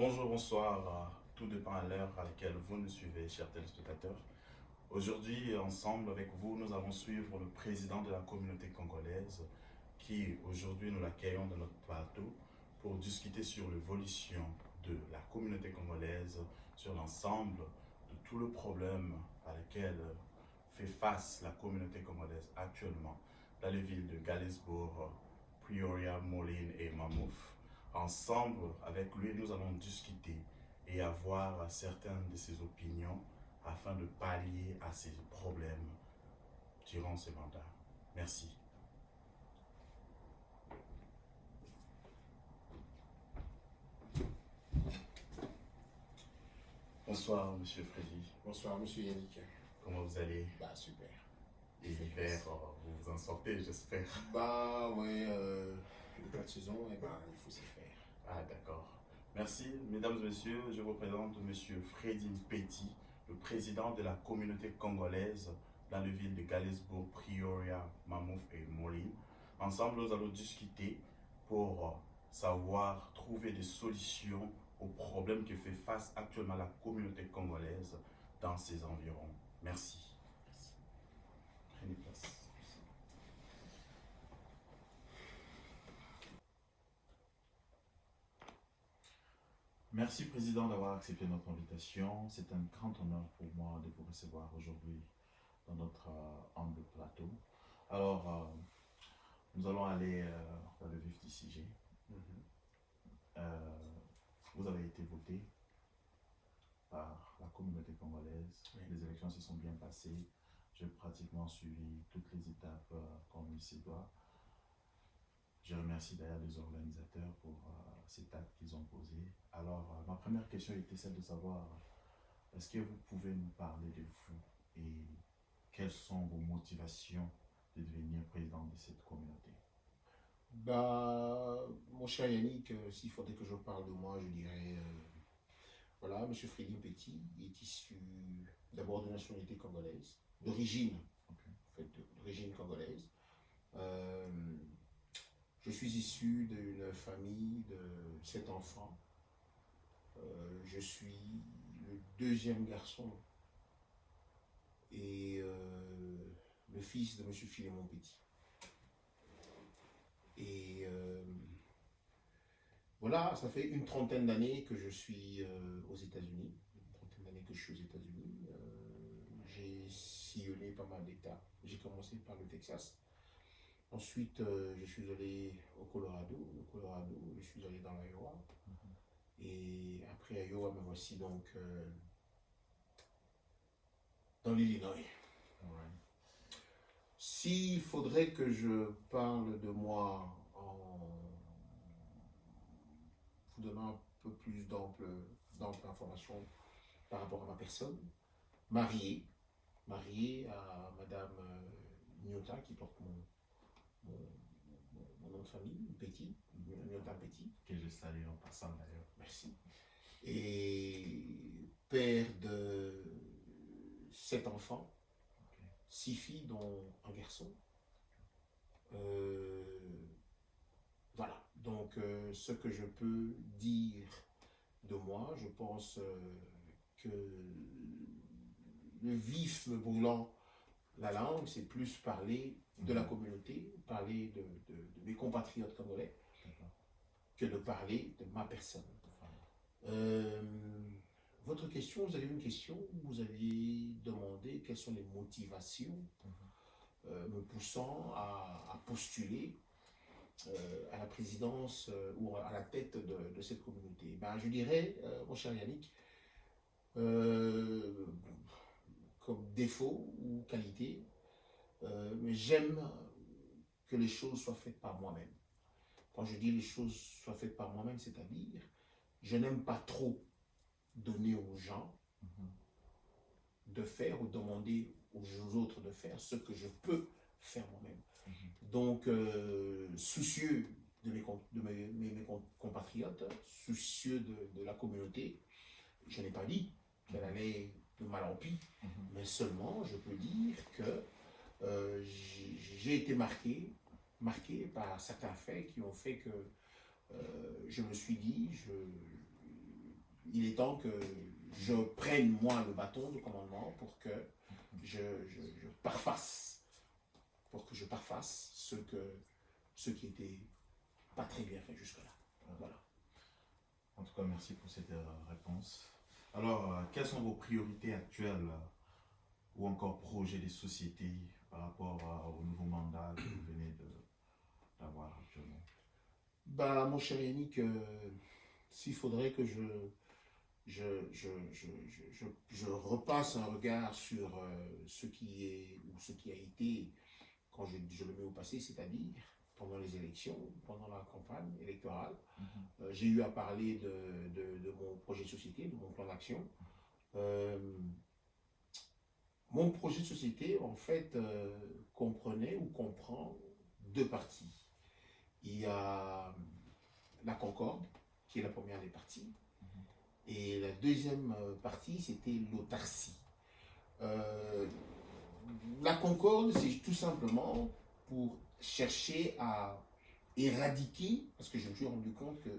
Bonjour, bonsoir, tout dépend à l'heure à laquelle vous nous suivez, chers téléspectateurs. Aujourd'hui, ensemble avec vous, nous allons suivre le président de la communauté congolaise qui, aujourd'hui, nous l'accueillons dans notre plateau pour discuter sur l'évolution de la communauté congolaise, sur l'ensemble de tout le problème à laquelle fait face la communauté congolaise actuellement dans les villes de Galesbourg, Prioria, Moline et Mamouff. Ensemble, avec lui, nous allons discuter et avoir certaines de ses opinions afin de pallier à ces problèmes durant ce mandat. Merci. Bonsoir, Monsieur Freddy. Bonsoir, monsieur Yannick. Comment vous allez? Bah, super. Et l'hiver, vous vous en sortez, j'espère. Bah, ouais, le plat de saison, eh ben, il faut s'y faire. Ah, d'accord. Merci, mesdames et messieurs. Je vous présente Monsieur Freddy Petit, le président de la communauté congolaise dans les villes de Galesbourg, Prioria, Mamouff et Moline. Ensemble, nous allons discuter pour savoir trouver des solutions aux problèmes que fait face actuellement la communauté congolaise dans ses environs. Merci. Prenez place. Merci, Président, d'avoir accepté notre invitation. C'est un grand honneur pour moi de vous recevoir aujourd'hui dans notre humble plateau. Alors, nous allons aller dans le vif du sujet. Euh, vous avez été voté par la communauté congolaise. Oui. Les élections se sont bien passées. J'ai pratiquement suivi toutes les étapes comme il se doit. Je remercie d'ailleurs les organisateurs pour cet acte qu'ils ont posé. Alors, ma première question était celle de savoir, est-ce que vous pouvez nous parler de vous et quelles sont vos motivations de devenir président de cette communauté? Bah, mon cher Yannick, s'il faudrait que je parle de moi, je dirais, voilà, monsieur Freddy Petit est issu d'abord de nationalité congolaise, d'origine, Okay. en fait, d'origine congolaise. Je suis issu d'une famille de 7 enfants. Je suis le deuxième garçon et le fils de M. Philémon Petit. Et voilà, ça fait une trentaine d'années que je suis aux États-Unis. Une trentaine d'années que je suis aux États-Unis. J'ai sillonné pas mal d'États. J'ai commencé par le Texas. Ensuite, je suis allé au Colorado. Au Colorado, je suis allé dans l'Iowa. Et après Iowa, me voici donc dans l'Illinois. Alright. S'il faudrait que je parle de moi en vous donnant un peu plus d'ample information par rapport à ma personne, marié à Madame Nyota, qui porte mon nom de famille, Petit, Nyota Petit. Que je salue en passant d'ailleurs. Merci. Et père de 7 enfants, Okay. 6 filles dont un garçon. Voilà, donc ce que je peux dire de moi, je pense que le vif me brûlant la langue, c'est plus parler de la communauté, parler de mes compatriotes congolais, D'accord. que de parler de ma personne. Votre question, vous avez une question, vous aviez demandé quelles sont les motivations me poussant à postuler à la présidence ou à la tête de cette communauté. Ben, je dirais, mon cher Yannick, comme défaut ou qualité, mais j'aime que les choses soient faites par moi-même. Quand je dis les choses soient faites par moi-même, c'est-à-dire, je n'aime pas trop donner aux gens de faire ou demander aux autres de faire ce que je peux faire moi-même. Donc, soucieux de mes compatriotes, soucieux de la communauté, je n'ai pas dit qu'elle allait de mal en pis, mais seulement je peux dire que j'ai été marqué par certains faits qui ont fait que je me suis dit, il est temps que je prenne moi le bâton de commandement pour que je parfasse, ce qui était pas très bien fait jusque-là. Voilà. En tout cas, merci pour cette réponse. Alors, quelles sont vos priorités actuelles ou encore projets des sociétés par rapport au nouveau mandat que vous venez d'avoir actuellement? Bah, mon cher Yannick, s'il faudrait que je, je repasse un regard sur ce qui est ou ce qui a été quand je le mets au passé, c'est-à-dire pendant les élections, pendant la campagne électorale. J'ai eu à parler de mon projet de société, de mon plan d'action. Mon projet de société, en fait, comprenait ou comprend deux parties. Il y a la Concorde, qui est la première des parties, et la deuxième partie, c'était l'autarcie. La Concorde, c'est tout simplement pour chercher à éradiquer, parce que je me suis rendu compte que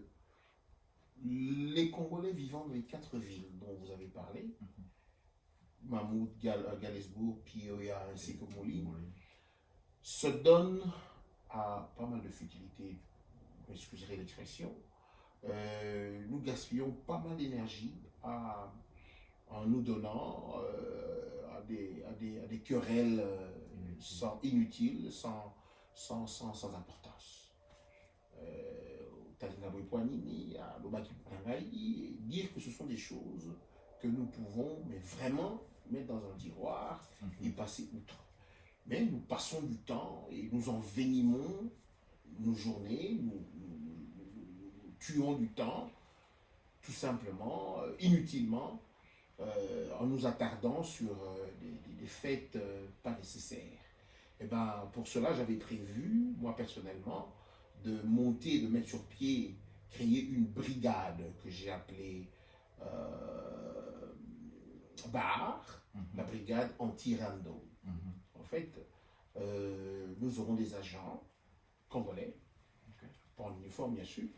les Congolais vivant dans les 4 villes dont vous avez parlé, Mammouth, Galesbourg, Pioya ainsi que Moline, se donnent à pas mal de futilité, excusez l'expression. Nous gaspillons pas mal d'énergie en nous donnant à des querelles inutiles, sans importance. Dire que ce sont des choses que nous pouvons mais vraiment mettre dans un tiroir et passer outre. Mais nous passons du temps et nous envenimons nos journées, nous tuons du temps, tout simplement, inutilement, en nous attardant sur des faits pas nécessaires. Et ben, pour cela, j'avais prévu, moi personnellement, de monter, de mettre sur pied, créer une brigade que j'ai appelée BAR, la brigade anti-rando. En fait, nous aurons des agents congolais, pas en uniforme bien sûr,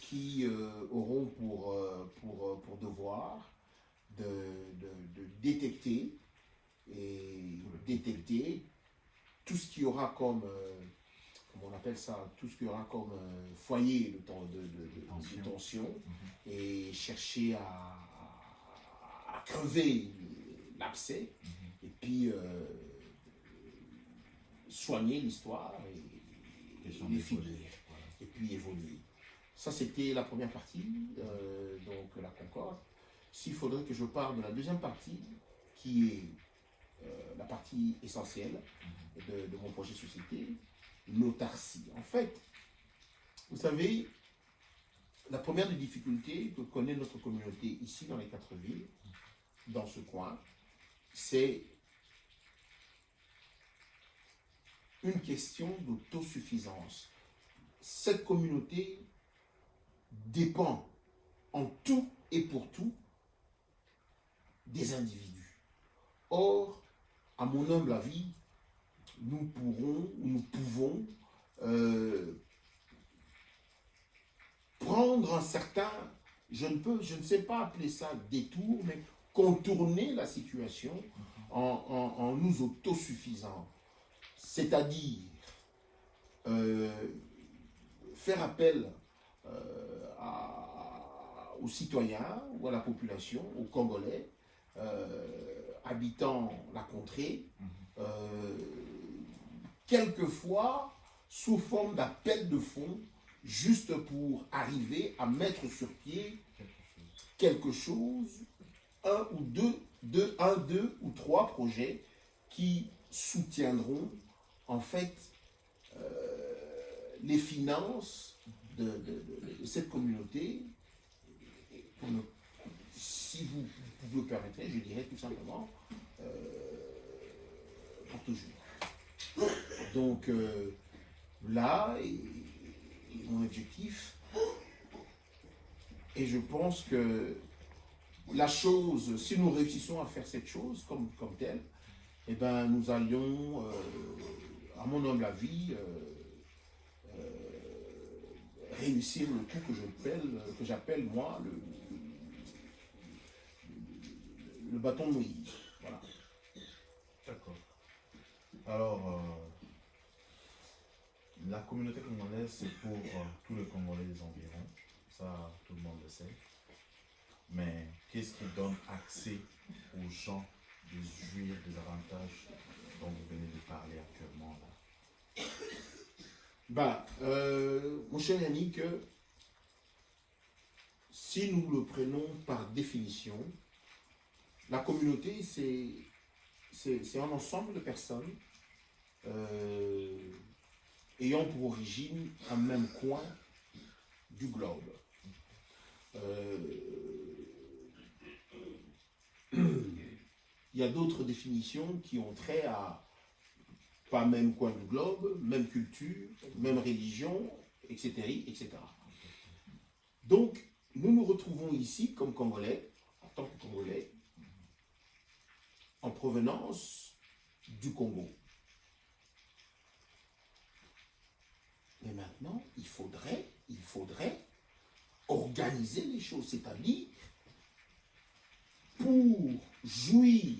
qui auront pour devoir de détecter tout ce qu'il y aura comme, comment on appelle ça, tout ce qu'il y aura comme foyer de tension et chercher à crever l'abcès et puis soigner l'histoire et les finir et puis évoluer. Ça, c'était la première partie, donc la Concorde. S'il faudrait que je parle de la deuxième partie, qui est la partie essentielle de mon projet de société, l'autarcie. En fait, vous savez, la première des difficultés que connaît notre communauté ici dans les 4 villes, dans ce coin, c'est une question d'autosuffisance. Cette communauté dépend en tout et pour tout des individus. Or, à mon humble avis, nous pouvons prendre un certain, je ne sais pas appeler ça détour, mais contourner la situation en nous autosuffisant. C'est-à-dire faire appel aux citoyens ou à la population, aux Congolais, habitant la contrée, quelquefois sous forme d'appel de fonds, juste pour arriver à mettre sur pied quelque chose, un ou deux ou trois projets qui soutiendront en fait les finances de cette communauté. Si vous le permettrez, je dirais tout simplement pour toujours. Donc là est mon objectif, et je pense que la chose, si nous réussissons à faire cette chose comme telle, eh ben, nous allions, à mon humble avis, réussir le coup que j'appelle moi le bâton de Moïse. Voilà. D'accord. Alors, la communauté congolaise, c'est pour tous les Congolais des environs. Ça, tout le monde le sait. Mais qu'est-ce qui donne accès aux gens de jouir des avantages dont vous venez de parler actuellement là? Mon cher Yannick, si nous le prenons par définition, la communauté, c'est un ensemble de personnes ayant pour origine un même coin du globe. Il y a d'autres définitions qui ont trait à pas même coin du globe, même culture, même religion, etc., etc. Donc, nous nous retrouvons ici comme Congolais, en tant que Congolais, en provenance du Congo. Mais maintenant, il faudrait organiser les choses, c'est-à-dire pour jouir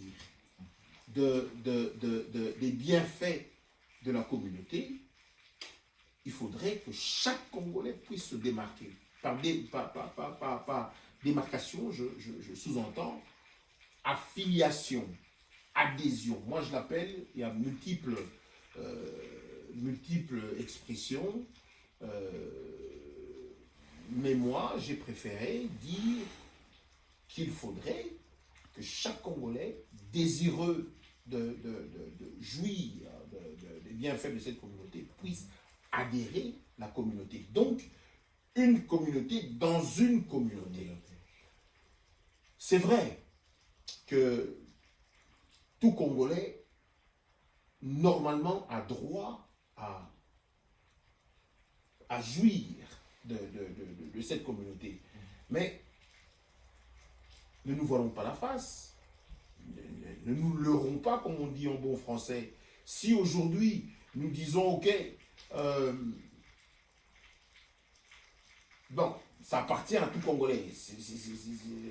des bienfaits de la communauté, il faudrait que chaque Congolais puisse se démarquer. Par démarcation, je sous-entends affiliation, adhésion. Moi, je l'appelle, il y a multiples expressions, mais moi, j'ai préféré dire qu'il faudrait que chaque Congolais désireux de jouir des bienfaits de cette communauté puisse adhérer à la communauté. Donc, une communauté dans une communauté. C'est vrai que tout Congolais, normalement, a droit à jouir de cette communauté. Mais ne nous voilons pas la face. Ne nous leurrons pas, comme on dit en bon français. Si aujourd'hui, nous disons, OK, bon, ça appartient à tout Congolais.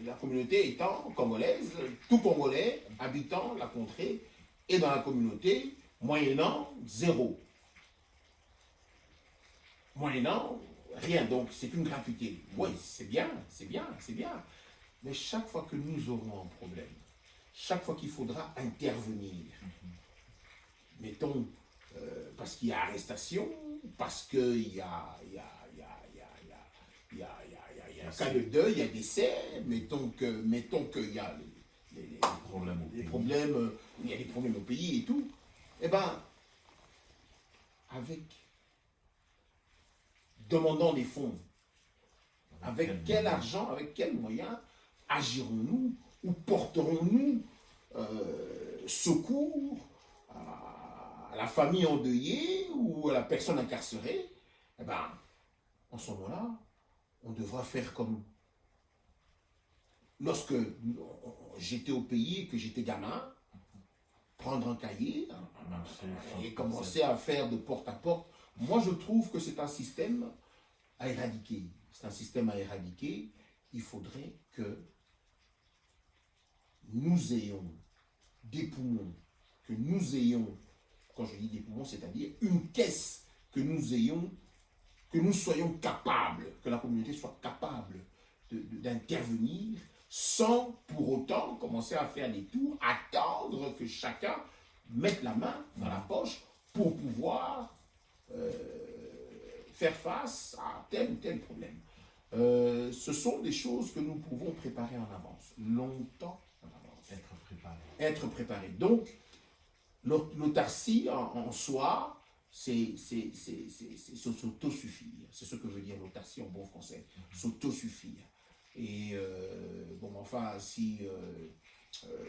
La communauté étant congolaise, tout Congolais habitant la contrée est dans la communauté, moyennant zéro. Moyennant rien, donc c'est une gratuité. Oui, c'est bien. Mais chaque fois que nous aurons un problème, chaque fois qu'il faudra intervenir, mettons, parce qu'il y a arrestation, parce qu'il y a cas de deuil, il y a décès, mettons qu'il y a les problèmes, il y a des problèmes au pays et tout, eh bien, demandant des fonds, avec quel argent, avec quels moyens agirons-nous ou porterons-nous secours à la famille endeuillée ou à la personne incarcérée? Eh bien, en ce moment-là, on devra faire comme lorsque j'étais au pays, que j'étais gamin, prendre un cahier et commencer à faire de porte à porte. Moi, je trouve que c'est un système à éradiquer. C'est un système à éradiquer. Il faudrait que nous ayons des poumons, que nous ayons, quand je dis des poumons, c'est-à-dire une caisse, que nous soyons capables, que la communauté soit capable d'intervenir sans pour autant commencer à faire des tours, attendre que chacun mette la main dans la poche pour pouvoir faire face à tel ou tel problème. Ce sont des choses que nous pouvons préparer en avance, longtemps en avance. Être préparé. Donc, l'autarcie en soi, c'est s'autosuffire. C'est ce que veut dire l'autarcie en bon français. S'autosuffire. Et bon, enfin, si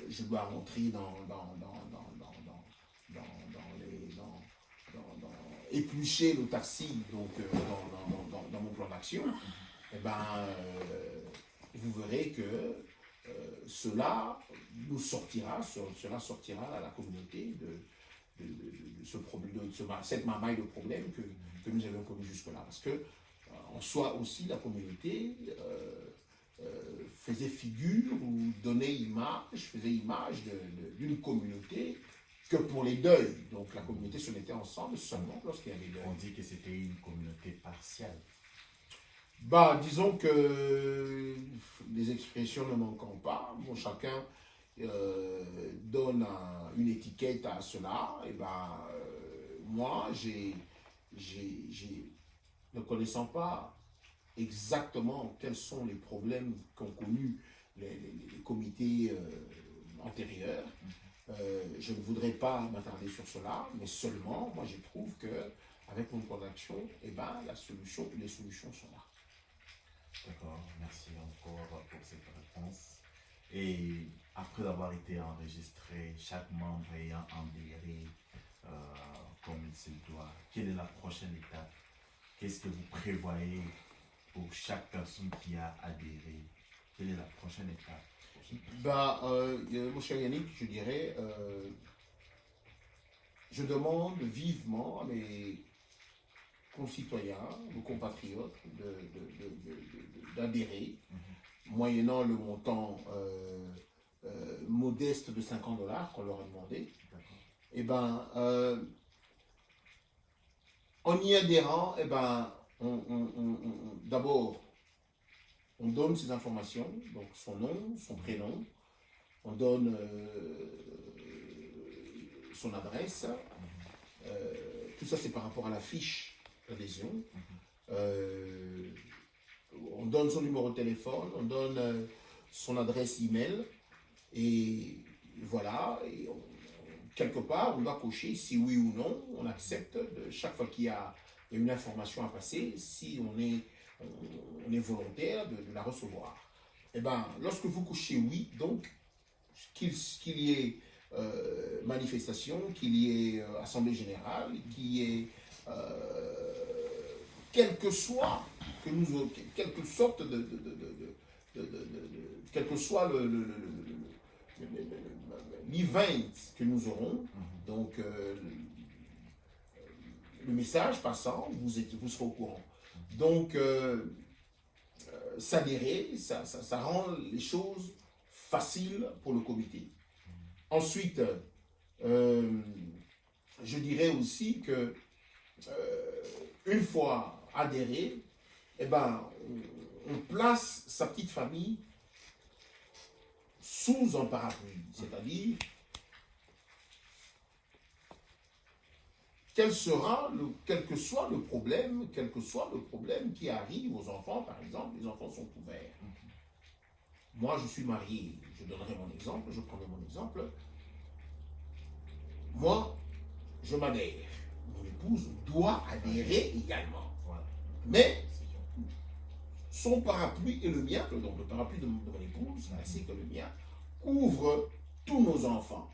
je dois rentrer éplucher l'autarcie donc dans mon plan d'action, eh ben, vous verrez que cela sortira à la communauté de cette marmaille de problèmes que nous avions connu jusque-là. Parce que en soi aussi, la communauté faisait figure ou faisait image d'une communauté que pour les deuils. Donc la communauté se mettait ensemble seulement lorsqu'il y avait des deuils. On dit que c'était une communauté partielle. Bah, disons que les expressions ne manquant pas, bon, chacun donne une étiquette à cela. Et ben, moi, ne connaissant pas exactement quels sont les problèmes qu'ont connus les comités antérieurs, je ne voudrais pas m'attarder sur cela, mais seulement, moi, je trouve que avec mon plan d'action, eh ben, les solutions sont là. D'accord, merci encore pour cette réponse. Et après avoir été enregistré, chaque membre ayant adhéré comme il se doit, quelle est la prochaine étape? Qu'est-ce que vous prévoyez pour chaque personne qui a adhéré? Quelle est la prochaine étape? Bah, mon cher Yannick, je dirais, je demande vivement à mes concitoyens, nos compatriotes, d'adhérer, moyennant le montant modeste de 50 $ qu'on leur a demandé. Et ben, en y adhérant, et ben, d'abord, on donne ses informations, donc son nom, son prénom, on donne son adresse, tout ça c'est par rapport à la fiche d'adhésion. On donne son numéro de téléphone, on donne son adresse email, et voilà, et quelque part on doit cocher si oui ou non on accepte chaque fois qu'il y a une information à passer, si on est volontaire de la recevoir. Et ben, lorsque vous cochez oui, donc qu'il y ait manifestation, qu'il y ait assemblée générale, qu'il y ait quelque soit l'event que nous aurons, donc le message passant, vous serez au courant. Donc s'adhérer, ça rend les choses faciles pour le comité. Ensuite, je dirais aussi que une fois adhéré, eh ben, on place sa petite famille sous un parapluie, c'est-à-dire quel que soit le problème qui arrive aux enfants, par exemple, les enfants sont couverts. Moi, je suis marié, je donnerai mon exemple, je prendrai mon exemple. Moi, je m'adhère. Mon épouse doit adhérer également. Mais son parapluie et le mien, donc le parapluie de mon épouse, ainsi que le mien, couvre tous nos enfants.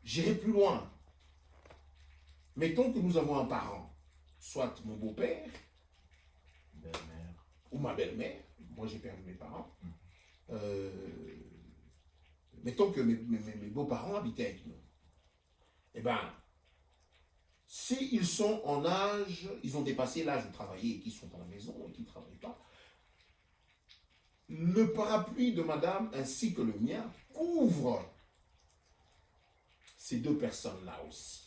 J'irai plus loin. Mettons que nous avons un parent, soit mon beau-père, ou ma belle-mère. Moi, j'ai perdu mes parents. Mettons que mes beaux-parents habitaient avec nous. Eh bien, s'ils sont en âge, ils ont dépassé l'âge de travailler et qu'ils sont à la maison et qu'ils ne travaillent pas, le parapluie de madame ainsi que le mien couvre ces deux personnes-là aussi.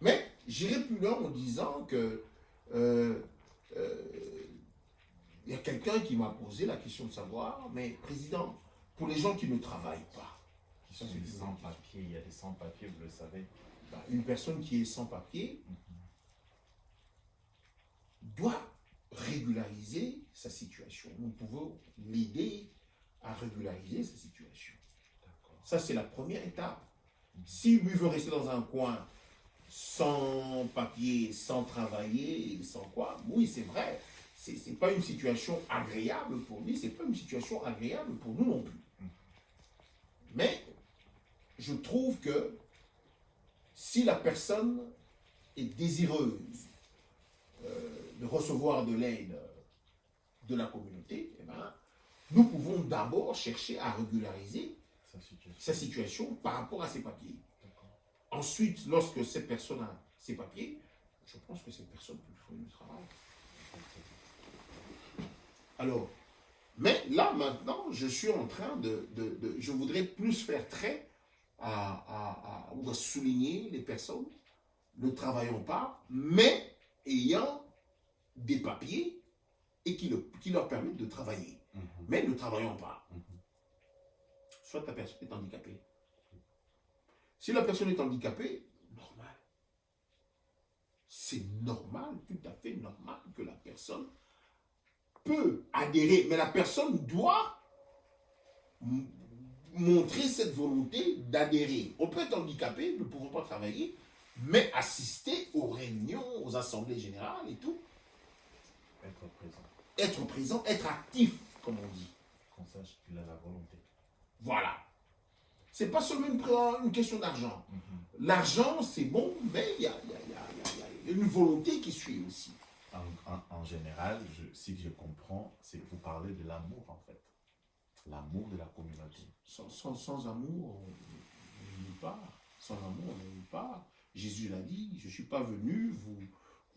Mais j'irai plus loin en disant que il y a quelqu'un qui m'a posé la question de savoir, mais président, pour les gens qui ne travaillent pas, qui sont des sans-papiers, il y a des sans-papiers, vous le savez. Une personne qui est sans-papier doit régulariser sa situation. Nous pouvons l'aider à régulariser sa situation. Ça, c'est la première étape. Si lui veut rester dans un coin sans papier, sans travailler, sans quoi, oui, c'est vrai, c'est pas une situation agréable pour lui, c'est pas une situation agréable pour nous non plus. Mais je trouve que si la personne est désireuse de recevoir de l'aide de la communauté, eh ben, nous pouvons d'abord chercher à régulariser sa situation par rapport à ses papiers. Ensuite, lorsque cette personne a ses papiers, je pense que cette personne peut trouver du travail. Alors, mais là, maintenant, je suis en train je voudrais plus faire trait ou à souligner les personnes ne travaillant pas, mais ayant des papiers et qui leur permettent de travailler, mais ne travaillant pas. Soit la personne est handicapée. Si la personne est handicapée, normal. C'est normal, tout à fait normal que la personne peut adhérer, mais la personne doit montrer cette volonté d'adhérer. On peut être handicapé, ne pouvons pas travailler, mais assister aux réunions, aux assemblées générales et tout. Être présent. Être présent, être actif, comme on dit. Qu'on sache qu'il a la volonté. Voilà. C'est pas seulement une question d'argent. L'argent, c'est bon, mais il y a une volonté qui suit aussi. En général, si je comprends, c'est que vous parlez de l'amour en fait. L'amour de la communauté. Sans amour, on n'est nulle part. Sans amour, on n'est nulle part. Jésus l'a dit, je ne suis pas venu vous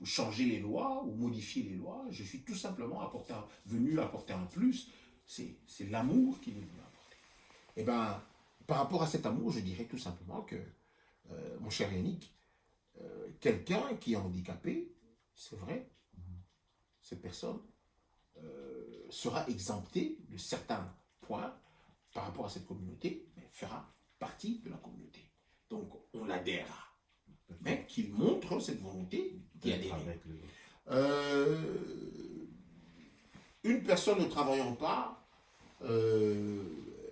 changer les lois ou modifier les lois. Je suis tout simplement venu apporter un plus. C'est l'amour qu'il est venu apporter. Eh bien, par rapport à cet amour, je dirais tout simplement que, mon cher Yannick, quelqu'un qui est handicapé, c'est vrai, cette personne sera exemptée de certains points par rapport à cette communauté, mais fera partie de la communauté. Donc, on l'adhérera. Mais qu'il montre cette volonté d'y adhérer. Une personne ne travaillant pas,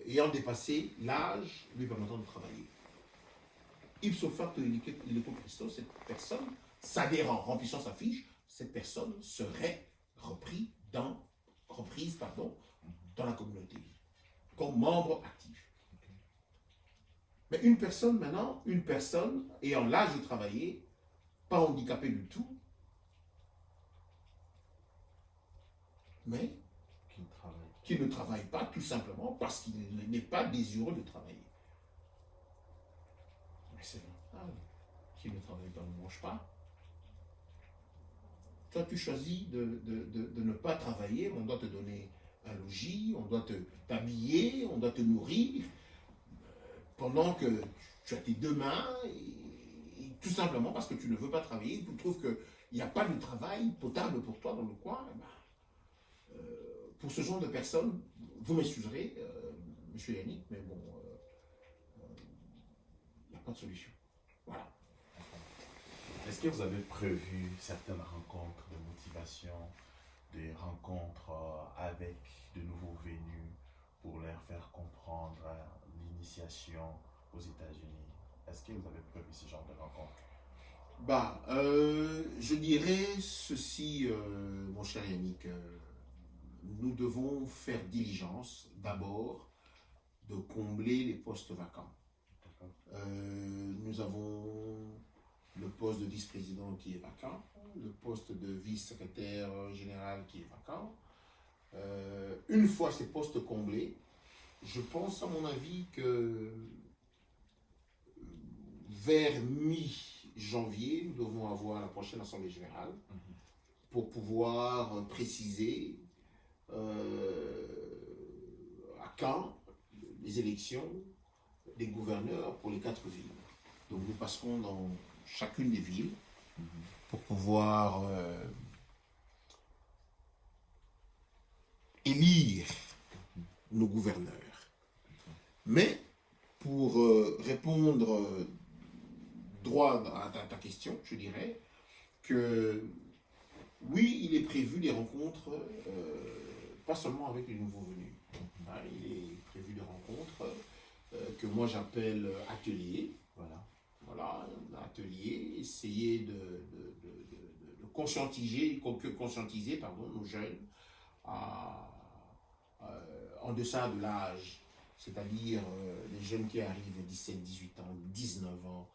ayant dépassé l'âge lui permettant de travailler. Ipso facto illico presto, cette personne s'adhérant, remplissant sa fiche, cette personne serait reprise dans la communauté, comme membre actif. Mais une personne ayant l'âge de travailler, pas handicapé du tout, mais qui ne travaille pas tout simplement parce qu'il n'est pas désireux de travailler. Mais c'est normal. Qui ne travaille pas ne mange pas. Toi, tu choisis de ne pas travailler, on doit te donner un logis, on doit t'habiller, on doit te nourrir, pendant que tu as tes deux mains, et tout simplement parce que tu ne veux pas travailler, tu trouves qu'il n'y a pas de travail potable pour toi dans le coin. Pour ce genre de personnes, vous m'excuserez, monsieur Yannick, mais bon, il n'y a pas de solution. Voilà. Est-ce que vous avez prévu certaines rencontres de motivation, des rencontres avec de nouveaux venus pour leur faire comprendre l'initiation aux États-Unis? Est-ce que vous avez prévu ce genre de rencontres? Je dirais ceci, mon cher Yannick. Nous devons faire diligence d'abord de combler les postes vacants. Nous avons le poste de vice-président qui est vacant, le poste de vice-secrétaire général qui est vacant. Une fois ces postes comblés, je pense à mon avis que vers mi-janvier, nous devons avoir la prochaine Assemblée générale pour pouvoir préciser à quand les élections des gouverneurs pour les 4 villes. Donc nous passerons dans chacune des villes pour pouvoir élire nos gouverneurs. Mais pour répondre droit à ta question, je dirais que oui, il est prévu des rencontres, pas seulement avec les nouveaux venus. Il est prévu des rencontres que moi j'appelle ateliers. Voilà, un atelier, essayer de conscientiser nos jeunes en deçà de l'âge, c'est-à-dire les jeunes qui arrivent 17, 18 ans, 19 ans,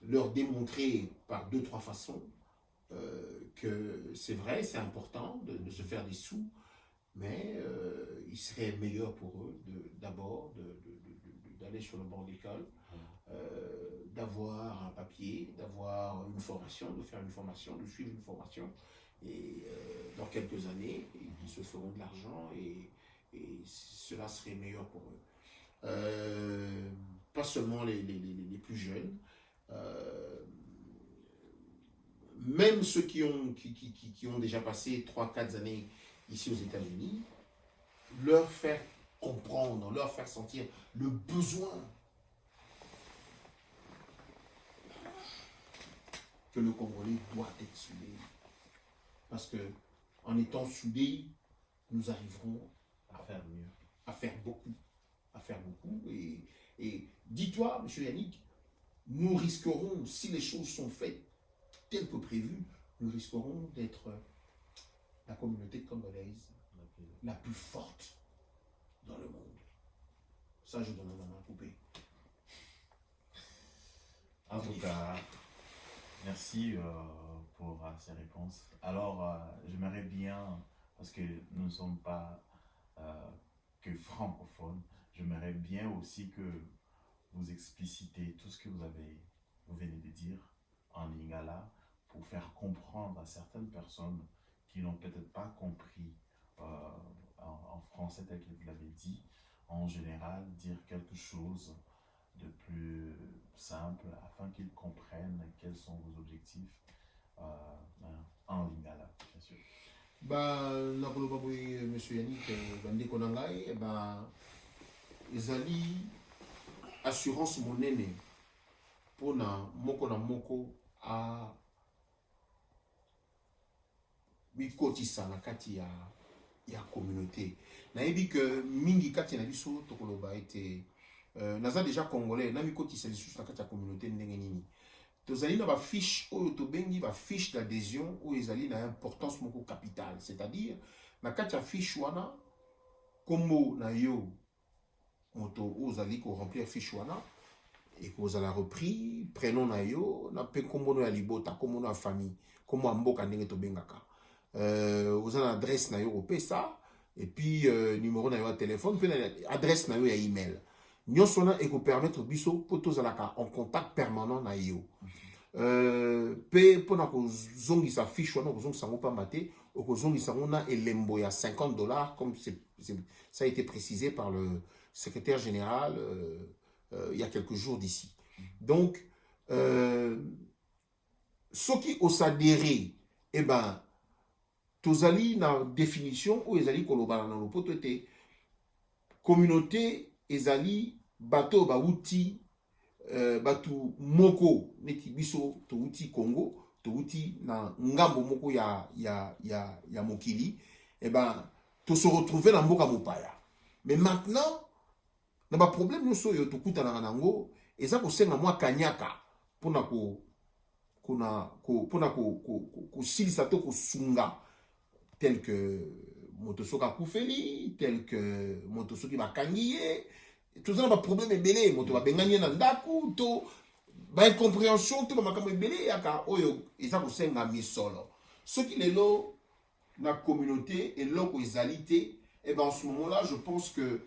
leur démontrer par 2-3 façons que c'est vrai, c'est important de se faire des sous, mais il serait meilleur pour eux d'abord d'aller sur le banc d'école, d'avoir un papier, d'avoir une formation, de faire une formation, de suivre une formation. Et dans quelques années, ils se feront de l'argent et cela serait meilleur pour eux. Pas seulement les plus jeunes, même ceux qui ont déjà passé 3-4 années ici aux États-Unis, leur faire comprendre, leur faire sentir le besoin que le Congolais doit être soudé. Parce que en étant soudés, nous arriverons à faire mieux, à faire beaucoup. Et dis-toi, M. Yannick, nous risquerons, si les choses sont faites telles que prévues, nous risquerons d'être la communauté congolaise la plus forte dans le monde. Ça, je donne la main coupée. En tout cas, merci pour ces réponses. Alors, j'aimerais bien, parce que nous ne sommes pas que francophones, j'aimerais bien aussi que vous explicitez tout ce que vous venez de dire en lingala pour faire comprendre à certaines personnes qui n'ont peut-être pas compris en français tel que vous l'avez dit, en général, dire quelque chose de plus simple afin qu'ils comprennent quels sont vos objectifs en lingala, bien sûr. Nakoloba boye monsieur Yannick bandeko na ngai ezali assurance monene mpona moko na moko a bikotisa na kati ya communauté. Nayebi que mingi kati na biso tokoloba ete naza déjà congolais na mikotisa lisusu na kati ya communauté ndenge nini. Tozali na ba fiche oyo tobengi ba fiche d'adhésion oyo ezali na importance moko capitale, c'est-à-dire na kati ya fiche wana kombo na yo moto ozali ko remplir fiche wana et que vous allez repris prénom na yo na pe kombo no ya libota, kombo no ya famille, kombo mboka ndenge to bengaka. Vous avez adresse na yo opesa et puis numéro na yo de téléphone, puis adresse na yo ya email. Nyonso na eko permettre biso po tozalaka en contact permanent na yo. Pe pona ko zongisa fiche wana ko zongisa ngo pamba te, ko zongisa ngo na elembo ya $50 comme ça a été précisé par le secrétaire général il y a quelques jours d'ici. Donc ceux qui osadéré tozali na définition ou ezali kolobana na lopoto te communauté ezali bato bauti batu moko neti biso to uti Congo to uti na ngambo moko ya mokili to se retrouver na mboka mopaya. Mais maintenant na ba problème nyonso yo to kutana nango eza ko senga mwa kanyaka pona ko silisa to ko sunga tel que motosoka kufeli, tel que motosoki bakangiye, tout ça ba problème ebele, moto ba benganye na ndaku to ba incompréhension to ba makambo ebele yaka oyo eza ko senga misolo. Ce qui lelo na communauté et loko ezalité, et en ce moment-là, je pense que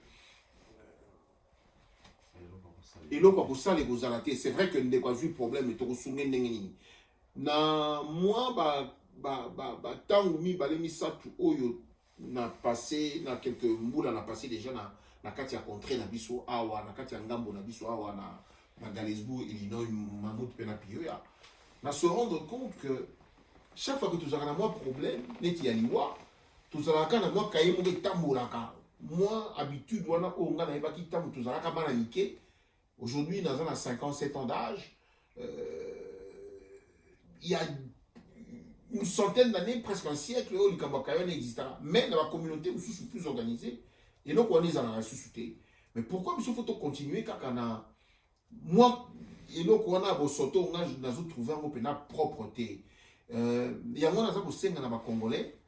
et loko ko ça les gozalate, c'est vrai que ndeko vu problème to ko sunga ndenge na moi tangu mi balemi satu oyo na passé na quelques mbula na passé déjà na kati ya contrée na biso awa na kati ya ngambo na biso awa na Galesbourg, Illinois, Mammouth pe na Pioya na se rendre compte que chaque fois que tu as un problème neti ya liwa tu as na moi kaye mo tambolaka moi habitude wana o nga na ebaki tamu tu as bana like aujourd'hui dans un 57 ans d'âge il y a une centaine d'années, presque un siècle, où le Kambakayon n'existe pas. Mais dans la communauté, nous sommes plus organisés. Et donc, on est dans la ressuscité. Mais pourquoi il faut continuer quand on a. Moi, et donc, on a Bosoto, on a trouvé un propreté. Il y a un Congolais,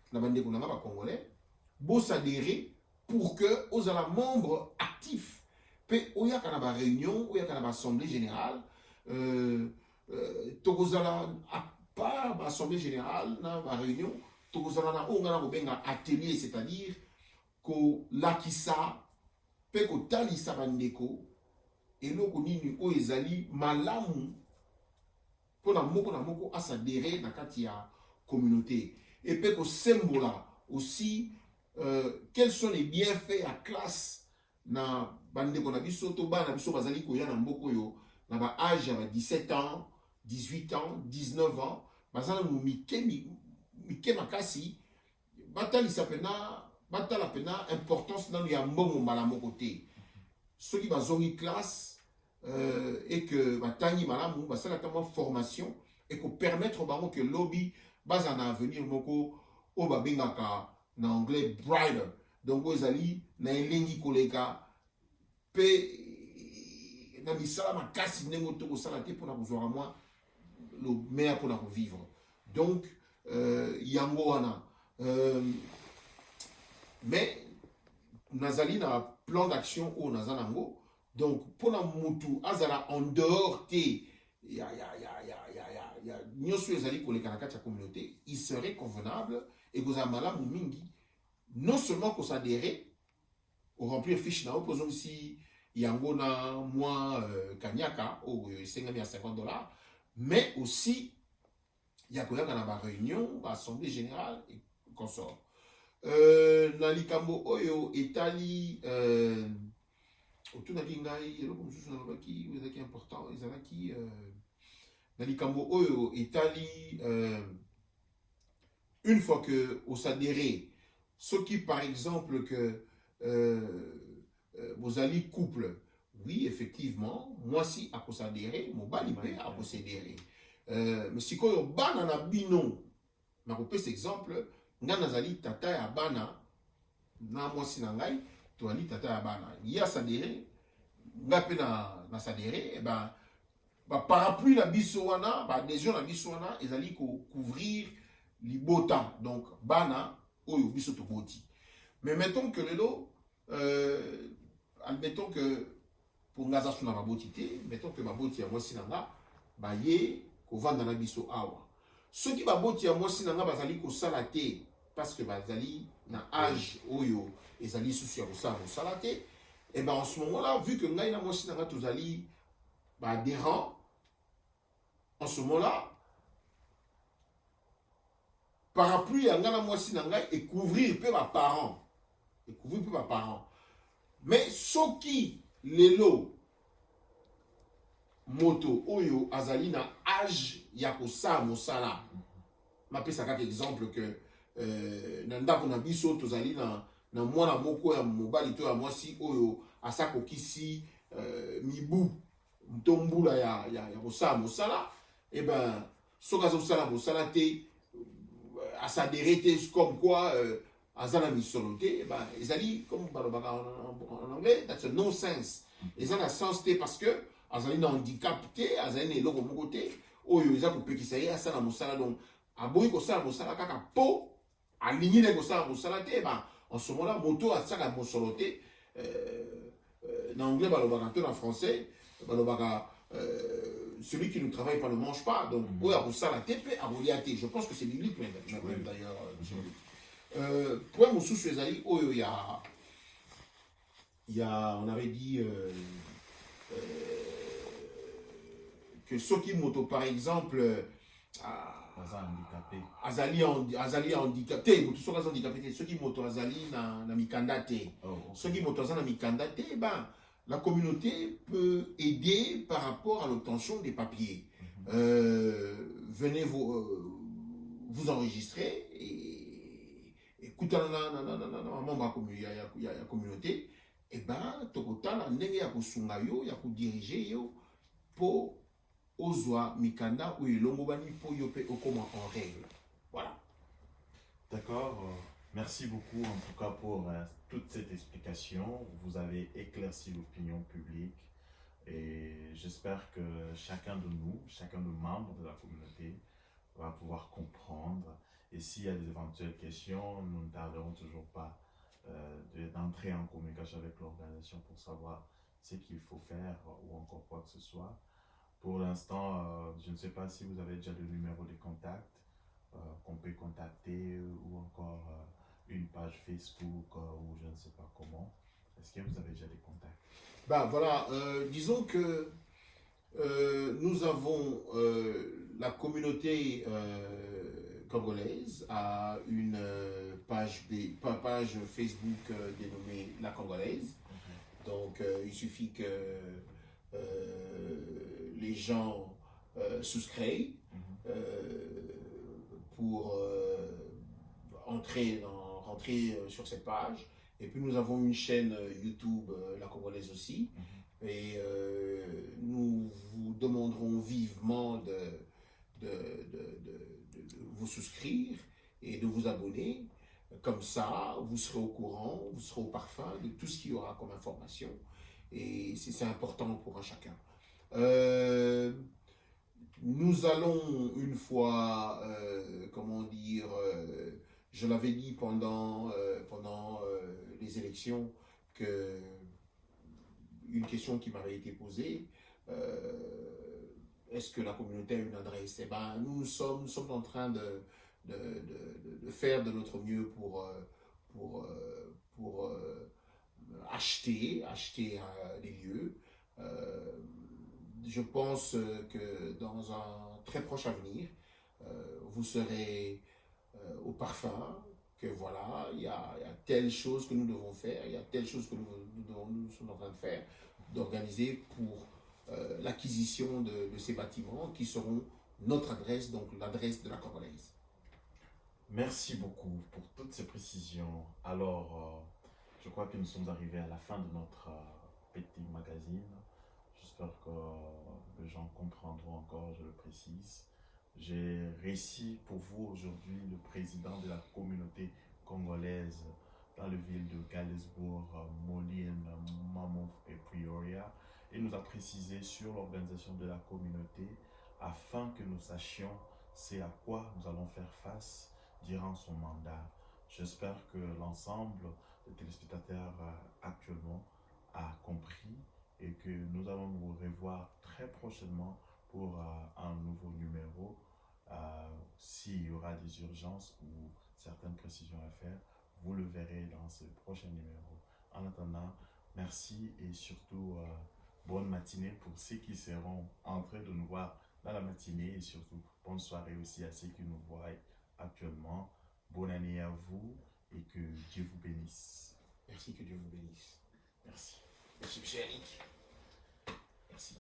Congolais, beau s'adhérer pour que aux membres actifs. Puis, il y a une réunion, il y a une assemblée générale, par l'Assemblée générale, dans la réunion, tout un atelier, c'est-à-dire que l'Akissa, peut que Talissa Bandeko, eloko nini oyo ezali malamu pona moko na moko asadere na kati ya communauté et puis kosembola aussi quels sont les bienfaits à classe na bandeko na biso to bana biso bazali koya na mboka oyo na ba âge ya 17 ans 18 ans 19 ans bazala mu mike makasi batalisa pena batala pena importance nanu ya mbongo mbala moko te soki bazongi classe et que batangi malamu basalaka mwa formation et ko permettre bango que lobby baza na avenir moko o babengaka na anglais brighter donc ezali na elengi koleka pe na misala makasi ndenge to kosala te mpona kozwaka mwa le meilleur mpona kovivre donc yango wana mais nazali na plan d'action oyo naza nango donc mpona mutu azala en dehors te nyonso ezali koleka na kati ya communauté il serait convenable et kozala malamu mingi non seulement kosadere remplir fiche na yo mpo ozongisi yango na mwa kanyaka oyo esengami ya $50 mais aussi ya koyaka na baréunion baassemblée générale et consort na likambo oyo etali otunaki ngai eloko mosusu nalobaki ezalaki important ezalaki na likambo oyo etali une fois que osadere soki par exemple que bozali couple oui effectivement mwasi akosadere mobali mpe akosadere mais sikoyo bana na bino nakopesa exemple nga nazali tata ya bana na mwasi na ngai toali tata ya bana ye asadere nga mpe na sadere e ba parapluie na biso wana baadhésion na biso wana ezali kocouvrir libota donc bana oyo biso toboti mais mettons que lelo admettons que pour nga aza suna baboti te mettons que baboti ya mwasi na nga baye kovanda na biso awa soki baboti ya mwasi na nga bazali kosala te parce que bazali na âge oyo ezali susu ya kosala mosala te et ben en ce moment là vu que ngai na mwasi na nga tozali baadhérent en ce moment là parapluie ya ngai na mwasi na ngai ekouvrir mpe baparent mais soki lelo moto oyo azali na âge ya kosala mosala mapesa kaka exemple que na ndako na biso tozali na mwana moko ya mobali to ya mwasi oyo asakokisi mibu to mbula ya kosala mosala et ben soki azosala mosala te asadere te comme quoi aza na misolo te ben ezali comme balobaka en anglais that's a nonsense eza na sens te parce que azali na handicap te azali na eloko moko te oyo eza kopekisa ye asala mosala donc aboyi kosala mosala kaka po alingi na kosala mosala te ben en ce moment là moto asaka mosolo te na anglais balobaka to na français balobaka celui qui ne travaille pas ne mange pas donc oyo akosala te mpe akolia te je pense que c'est biblique même d'ailleurs point mosusu ezali oyo ya on avait dit que soki moto par exemple azali handicapé moto soki aza handicapé te soki moto azali na mikanda te soki moto aza na mikanda te ben la communauté peut aider par rapport à l'obtention des papiers venez vous enregistrer et écoutez na membre ya communauté et ben tokotala ndenge ya kosunga yo ya kodiriger yo po ozwa mikanda ou elongo bani po yo pe okoma en règle. Voilà. D'accord. Merci beaucoup en tout cas pour toute cette explication. Vous avez éclairci l'opinion publique et j'espère que chacun de nous, chacun de membres de la communauté va pouvoir comprendre. Et s'il y a des éventuelles questions, nous ne tarderons toujours pas d'entrer en communication avec l'organisation pour savoir ce qu'il faut faire ou encore quoi que ce soit. Pour l'instant, je ne sais pas si vous avez déjà le numéro de contact qu'on peut contacter ou encore une page Facebook ou je ne sais pas comment. Est-ce que vous avez déjà des contacts? Ben voilà, disons que nous avons la communauté congolaise a une page Facebook dénommée La Congolaise. Donc il suffit que les gens souscrivent pour rentrer sur cette page. Et puis nous avons une chaîne YouTube, La Congolaise aussi. Et nous vous demanderons vivement de vous souscrire et de vous abonner. Comme ça, vous serez au courant, vous serez au parfum de tout ce qu'il y aura comme information. Et c'est important pour un chacun. Nous allons une fois, comment dire, je l'avais dit pendant les élections, que une question qui m'avait été posée, est-ce que la communauté a une adresse? Eh ben, nous sommes en train de faire de notre mieux pour acheter des lieux. Je pense que dans un très proche avenir, vous serez au parfum, que voilà, il y a telle chose que nous devons faire, il y a telle chose que nous sommes en train de faire, d'organiser pour l'acquisition de ces bâtiments qui seront notre adresse, donc l'adresse de la Congolaise. Merci beaucoup pour toutes ces précisions. Alors, je crois que nous sommes arrivés à la fin de notre petit magazine. J'espère que les gens comprendront encore, je le précise. J'ai réussi pour vous aujourd'hui le président de la communauté congolaise dans les villes de Galesbourg, Moline, Mamouth et Pretoria. Il nous a précisé sur l'organisation de la communauté afin que nous sachions c'est à quoi nous allons faire face durant son mandat. J'espère que l'ensemble des téléspectateurs actuellement a compris et que nous allons nous revoir très prochainement pour un nouveau numéro. S'il y aura des urgences ou certaines précisions à faire, vous le verrez dans ce prochain numéro. En attendant, merci et surtout bonne matinée pour ceux qui seront en train de nous voir dans la matinée et surtout bonne soirée aussi à ceux qui nous voient actuellement. Bonne année à vous et que Dieu vous bénisse. Merci, que Dieu vous bénisse. Merci. Merci, M. Eric. Merci.